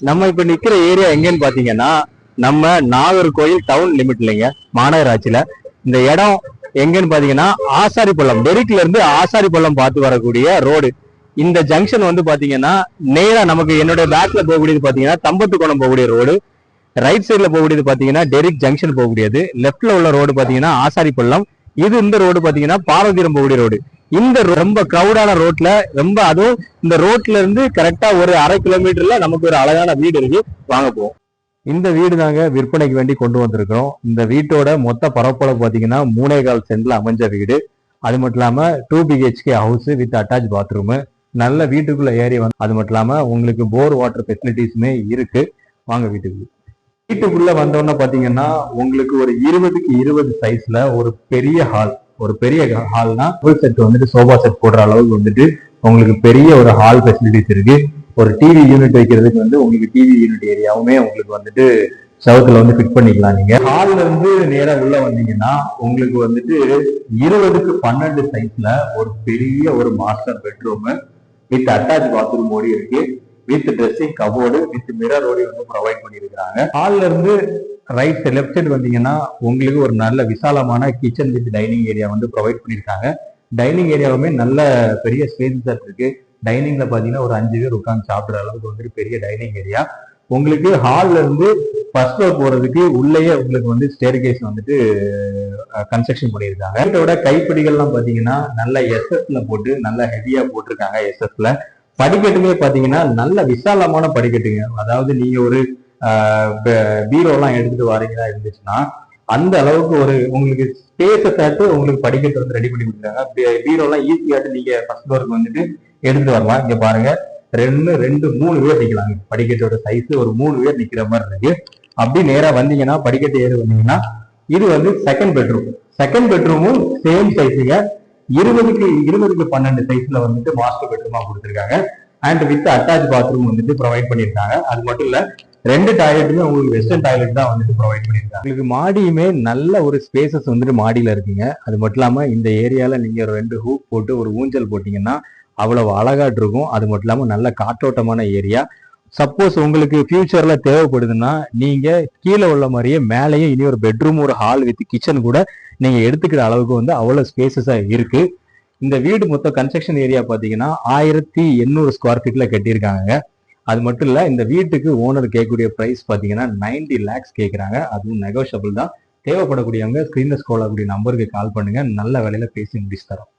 நம்ம இப்ப நிக்கிற ஏரியா எங்கன்னு பாத்தீங்கன்னா நம்ம நாகர்கோயில் டவுன் லிமிட் இல்லைங்க, மாநகராட்சியில. இந்த இடம் எங்கன்னு பாத்தீங்கன்னா ஆசாரிப்பள்ளம், டெரிக்ல இருந்து ஆசாரிப்பள்ளம் பார்த்து வரக்கூடிய ரோடு. இந்த ஜங்ஷன் வந்து பாத்தீங்கன்னா நேரா நமக்கு என்னுடைய பேக்ல போகக்கூடியது பாத்தீங்கன்னா தம்பத்துக்குளம் போகக்கூடிய ரோடு. ரைட் சைட்ல போகக்கூடியது பாத்தீங்கன்னா டெரிக் ஜங்ஷன் போகக்கூடியது. லெப்ட்ல உள்ள ரோடு பாத்தீங்கன்னா ஆசாரிப்பள்ளம். இது இந்த ரோடு பாத்தீங்கன்னா பார்வதிபுரம் போகக்கூடிய ரோடு. இந்த ரொம்ப கிரௌடான ரோட்ல அதுவும் இந்த ரோட்ல இருந்து கரெக்டா ஒரு 1/2 கிலோமீட்டர்ல நமக்கு ஒரு அழகான வீடு இருக்கு. வாங்க போவோம். இந்த வீடு தாங்க விற்பனைக்கு வேண்டி கொண்டு வந்திருக்கிறோம். இந்த வீட்டோட மொத்த பரப்பளவு பாத்தீங்கன்னா 3.25 சென்ட்ல அமைஞ்ச வீடு. அது மட்டும் இல்லாம 2 BHK house with attach bathroom. நல்ல வீட்டுக்குள்ள ஏரியா வந்து அது மட்டும் இல்லாம உங்களுக்கு போர் வாட்டர் ஃபெசிலிட்டிஸுமே இருக்கு. வாங்க வீட்டுக்குள்ள வந்தோன்னா பாத்தீங்கன்னா உங்களுக்கு ஒரு 20க்கு 20 சைஸ்ல ஒரு பெரிய ஹால். ஒரு பெரிய ஹால்னா ஃபுல் செட் வந்துட்டு சோபா செட் போடுற அளவுக்கு வந்துட்டு உங்களுக்கு பெரிய ஒரு ஹால் ஃபெசிலிட்டிஸ் இருக்கு. ஒரு டிவி யூனிட் வைக்கிறதுக்கு வந்து உங்களுக்கு டிவி யூனிட் ஏரியாவுமே உங்களுக்கு வந்துட்டு சவுத்துல வந்து ஃபிட் பண்ணிக்கலாம். நீங்க ஹால்ல இருந்து நேரா உள்ள வந்தீங்கன்னா உங்களுக்கு வந்துட்டு 20க்கு 12 சைஸ்ல ஒரு பெரிய ஒரு master bedroom with attach bathroom ஓடி இருக்கு. வித் ட்ரெஸ்ஸிங் கபோர்டு வித் மிரரோடு வந்து ப்ரொவைட் பண்ணியிருக்கிறாங்க. ஹால்ல இருந்து ரைட் லெஃப்ட் சைடு வந்தீங்கன்னா உங்களுக்கு ஒரு நல்ல விசாலமான கிச்சன் வித் டைனிங் ஏரியா வந்து ப்ரொவைட் பண்ணியிருக்காங்க. டைனிங் ஏரியாவுமே நல்ல பெரிய ஸ்பேஸா இருக்கு. டைனிங்ல பாத்தீங்கன்னா ஒரு 5 பேர் உட்காந்து சாப்பிடுற அளவுக்கு வந்துட்டு பெரிய டைனிங் ஏரியா. உங்களுக்கு ஹால்ல இருந்து ஃபர்ஸ்ட் ஃப்ளோர் போறதுக்கு உள்ளேயே உங்களுக்கு வந்து ஸ்டேர் கேஸ் வந்துட்டு கன்ஸ்ட்ரக்ஷன் பண்ணியிருக்காங்க. வீட்டோட கைப்பிடிகள்லாம் பாத்தீங்கன்னா நல்ல எஸ்எஸ்ல போட்டு நல்ல ஹெவியா போட்டிருக்காங்க. எஸ்எஸ்ல படிக்கட்டுமே பாத்தீங்கன்னா நல்ல விசாலமான படிக்கட்டுங்க. அதாவது நீங்க ஒரு பீரோ எல்லாம் எடுத்துட்டு வரீங்களா இருந்துச்சுன்னா அந்த அளவுக்கு ஒரு உங்களுக்கு ஸ்பேஸை தாட்டு உங்களுக்கு படிக்கட்டு வந்து ரெடி பண்ணி கொடுக்குறாங்க. பீரோ எல்லாம் ஈஸியாட்டு நீங்க ஃபர்ஸ்ட் ஃப்ளோருக்கு வந்துட்டு எடுத்துட்டு வரலாம். இங்க பாருங்க 3 பேர் நிக்கலாங்க. படிக்கட்டோட சைஸ் ஒரு 3 பேர் நிக்கிற மாதிரி இருக்கு. அப்படி நேரா வந்தீங்கன்னா படிக்கட்டு ஏறி வந்தீங்கன்னா இது வந்து செகண்ட் பெட்ரூம். செகண்ட் பெட்ரூமும் சேம் சைஸுங்க. 20க்கு 12 சைஸ்ல வந்துட்டு மாஸ்டர் பெட்ரூமா கொடுத்துருக்காங்க. அண்ட் வித் அட்டாச் பாத்ரூம் வந்துட்டு ப்ரொவைட் பண்ணியிருக்காங்க. அது மட்டும் இல்ல 2 டாய்லெட்டுமே உங்களுக்கு வெஸ்டர்ன் டாய்லெட் தான் வந்துட்டு ப்ரொவைட் பண்ணியிருக்காங்க. உங்களுக்கு மாடியுமே நல்ல ஒரு ஸ்பேசஸ் வந்துட்டு மாடியில இருக்குங்க. அது மட்டும் இல்லாம இந்த ஏரியால நீங்க 2 ஹூக் போட்டு ஒரு ஊஞ்சல் போட்டீங்கன்னா அவ்வளவு அழகாட்டு இருக்கும். அது மட்டும் இல்லாம நல்ல காற்றோட்டமான ஏரியா. சப்போஸ் உங்களுக்கு ஃபியூச்சர்ல தேவைப்படுதுன்னா நீங்க கீழே உள்ள மாதிரியே மேலேயே இனி ஒரு பெட்ரூம் ஒரு ஹால் வித் கிச்சன் கூட நீங்க எடுத்துக்கிற அளவுக்கு வந்து அவ்வளவு ஸ்பேசஸா இருக்கு. இந்த வீடு மொத்த கன்ஸ்ட்ரக்ஷன் ஏரியா பாத்தீங்கன்னா 1800 ஸ்கொயர் ஃபீட்ல கட்டியிருக்காங்க. அது மட்டும் இல்ல இந்த வீட்டுக்கு ஓனர் கேட்கக்கூடிய பிரைஸ் பாத்தீங்கன்னா 90 lakhs கேட்கறாங்க. அதுவும் நெகோஷியபிள் தான். தேவைப்படக்கூடியவங்க ஸ்கிரீன்ல ஸ்க்ரோல் ஆகக்கூடிய நம்பருக்கு கால் பண்ணுங்க. நல்ல விலையில பேசி முடிச்சு தரோம்.